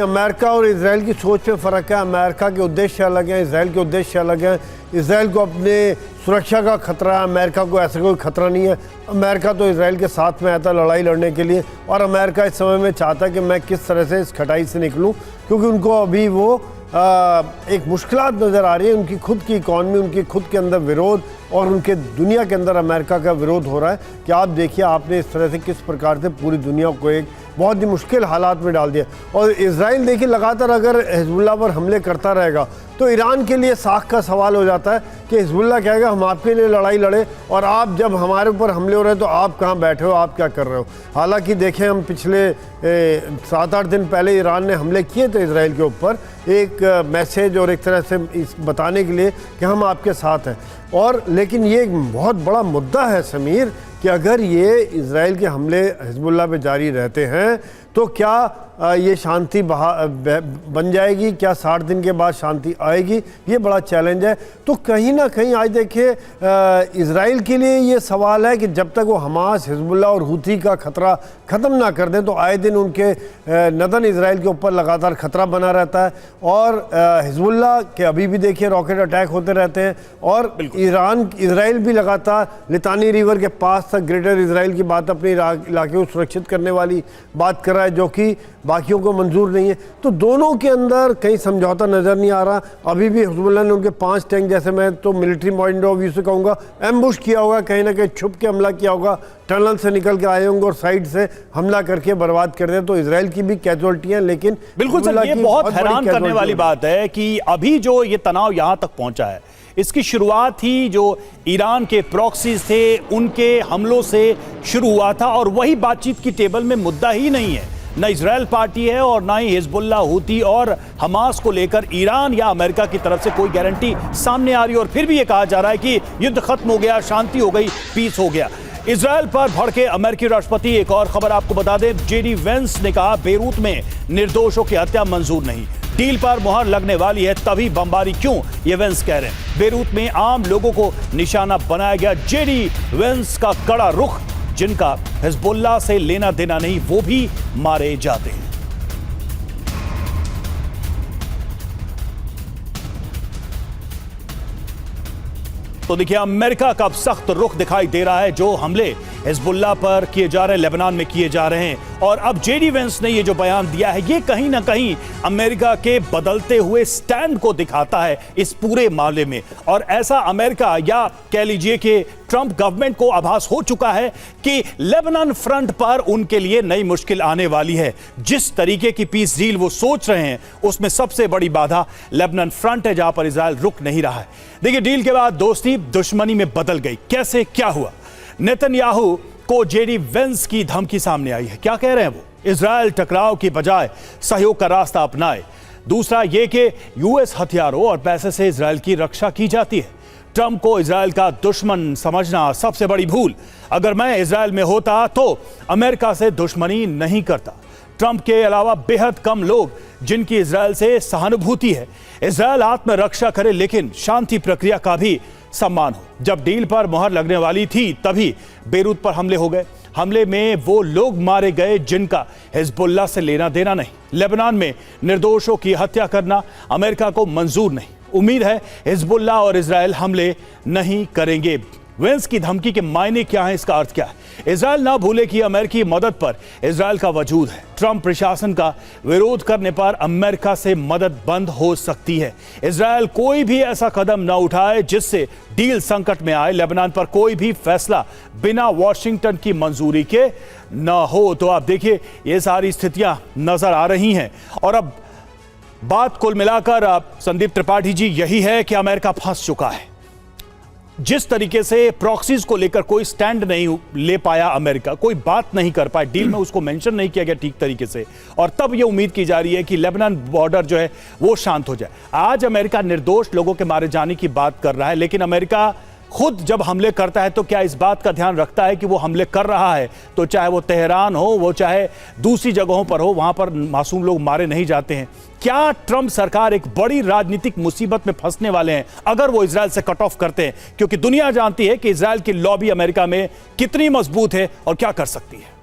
America और Israel की सोच में फ़र्क है। अमेरिका के उद्देश्य अलग हैं, इजराइल के उद्देश्य अलग हैं। इजराइल को अपने सुरक्षा का खतरा है, अमेरिका को ऐसा कोई खतरा नहीं है। अमेरिका तो इजराइल के साथ में आया था लड़ाई लड़ने के लिए, और अमेरिका इस समय में चाहता है कि मैं किस तरह से इस खटाई से निकलूं, क्योंकि उनको अभी वो एक मुश्किलात नज़र आ रही है। उनकी खुद की इकॉनमी, उनकी खुद के अंदर विरोध, और उनके दुनिया के अंदर अमेरिका का विरोध हो रहा है कि आप देखिए आपने इस तरह से किस प्रकार से पूरी दुनिया को एक बहुत ही मुश्किल हालात में डाल दिया। और इजराइल देखिए लगातार अगर हिजबुल्लाह पर हमले करता रहेगा तो ईरान के लिए साख का सवाल हो जाता है कि हिजबुल्लाह कहेगा हम आपके लिए लड़ाई लड़े, और आप जब हमारे ऊपर हमले हो रहे हैं तो आप कहाँ बैठे हो, आप क्या कर रहे हो। हालांकि देखें हम पिछले 7-8 दिन पहले ईरान ने हमले किए थे इजराइल के ऊपर, एक मैसेज और एक तरह से इस बताने के लिए कि हम आपके साथ हैं। और लेकिन ये एक बहुत बड़ा मुद्दा है समीर कि अगर ये इजराइल के हमले हिजबुल्लाह पे जारी रहते हैं तो क्या ये शांति बन जाएगी, क्या 60 दिन के बाद शांति आएगी, ये बड़ा चैलेंज है। तो कहीं ना कहीं आज देखिए इजराइल के लिए ये सवाल है कि जब तक वो हमास, हिजबुल्लाह और हूथी का खतरा ख़त्म ना कर दें तो आए दिन उनके नदन इजराइल के ऊपर लगातार खतरा बना रहता है। और हिजबुल्लाह के अभी भी देखिए रॉकेट अटैक होते रहते हैं, और इजराइल भी लगातार लितानी रिवर के पास तक ग्रेटर इजराइल की बात, अपने इलाके को सुरक्षित करने वाली बात कर रहा है, जो कि बाकियों को मंजूर नहीं है। तो दोनों के अंदर कहीं समझौता नज़र नहीं आ रहा। अभी भी हिजबुल्लाह ने उनके 5 टैंक, जैसे मैं तो मिलिट्री पॉइंट ऑफ व्यू से कहूँगा, एम्बुश किया होगा, कहीं ना कहीं छुप के हमला किया होगा, टनल से निकल के आए होंगे और साइड से हमला करके बर्बाद कर दें। तो इजराइल की भी कैजुअल्टियाँ, लेकिन बिल्कुल सर, ये बहुत हैरान करने वाली बात है कि अभी जो ये तनाव यहाँ तक पहुँचा है, इसकी शुरुआत ही जो ईरान के प्रॉक्सीज थे उनके हमलों से शुरू हुआ था, और वही बातचीत की टेबल में मुद्दा ही नहीं है। न इजराइल पार्टी है और ना ही हिजबुल्लाह, हूती और हमास को लेकर ईरान या अमेरिका की तरफ से कोई गारंटी सामने आ रही है। और फिर भी ये कहा जा रहा है कि युद्ध खत्म हो गया, शांति हो गई, पीस हो गया। इजराइल पर भड़के अमेरिकी राष्ट्रपति। एक और खबर आपको बता दें, जेडी वेंस ने कहा बेरूत में निर्दोषों की हत्या मंजूर नहीं, डील पर मुहर लगने वाली है तभी बमबारी क्यों, ये वेंस कह रहे हैं। बेरूत में आम लोगों को निशाना बनाया गया। जेडी वेंस का कड़ा रुख, जिनका हिजबुल्लाह से लेना देना नहीं वो भी मारे जाते हैं। तो देखिए अमेरिका का अब सख्त रुख दिखाई दे रहा है। जो हमले हिजबुल्लाह पर किए जा रहे हैं, लेबनान में किए जा रहे हैं, और अब जेडी वेंस ने ये जो बयान दिया है, ये कहीं ना कहीं अमेरिका के बदलते हुए स्टैंड को दिखाता है इस पूरे मामले में। और ऐसा अमेरिका या कह लीजिए कि ट्रंप गवर्नमेंट को आभास हो चुका है कि लेबनान फ्रंट पर उनके लिए नई मुश्किल आने वाली है। जिस तरीके की पीस डील वो सोच रहे हैं उसमें सबसे बड़ी बाधा लेबनान फ्रंट है, जहां पर इजराइल रुक नहीं रहा है। देखिए डील के बाद दोस्ती दुश्मनी में बदल गई। कैसे, क्या हुआ? नेतन्याहू को जेडी वेंस की धमकी सामने आई है। क्या कह रहे हैं वो? इजराइल टकराव की बजाय सहयोग का रास्ता अपनाए। दूसरा ये कि यूएस हथियारों और पैसे से इजराइल की रक्षा की जाती है। ट्रंप को इजराइल का दुश्मन समझना सबसे बड़ी भूल। अगर मैं इजराइल में होता तो अमेरिका से दुश्मनी नहीं करता। ट्रंप के अलावा बेहद कम लोग जिनकी इजराइल से सहानुभूति है। इजराइल आत्मरक्षा करे लेकिन शांति प्रक्रिया का भी सम्मान हो। जब डील पर मुहर लगने वाली थी तभी बेरूत पर हमले हो गए। हमले में वो लोग मारे गए जिनका हिजबुल्लाह से लेना देना नहीं। लेबनान में निर्दोषों की हत्या करना अमेरिका को मंजूर नहीं। उम्मीद है हिजबुल्लाह और इजराइल हमले नहीं करेंगे। वेंस की धमकी के मायने क्या है, इसका अर्थ क्या है? इजराइल ना भूले कि अमेरिकी मदद पर इजराइल का वजूद है। ट्रंप प्रशासन का विरोध करने पर अमेरिका से मदद बंद हो सकती है। इजराइल कोई भी ऐसा कदम ना उठाए जिससे डील संकट में आए। लेबनान पर कोई भी फैसला बिना वॉशिंगटन की मंजूरी के ना हो। तो आप देखिए ये सारी स्थितियां नजर आ रही हैं। और अब बात कुल मिलाकर संदीप त्रिपाठी जी यही है कि अमेरिका फंस चुका है। जिस तरीके से प्रॉक्सीज को लेकर कोई स्टैंड नहीं ले पाया अमेरिका, कोई बात नहीं कर पाया, डील में उसको मेंशन नहीं किया गया ठीक तरीके से, और तब यह उम्मीद की जा रही है कि लेबनान बॉर्डर जो है वो शांत हो जाए। आज अमेरिका निर्दोष लोगों के मारे जाने की बात कर रहा है, लेकिन अमेरिका खुद जब हमले करता है तो क्या इस बात का ध्यान रखता है कि वो हमले कर रहा है तो चाहे वो तेहरान हो, वो चाहे दूसरी जगहों पर हो, वहां पर मासूम लोग मारे नहीं जाते हैं? क्या ट्रंप सरकार एक बड़ी राजनीतिक मुसीबत में फंसने वाले हैं अगर वो इजराइल से कट ऑफ करते हैं? क्योंकि दुनिया जानती है कि इजराइल की लॉबी अमेरिका में कितनी मजबूत है और क्या कर सकती है।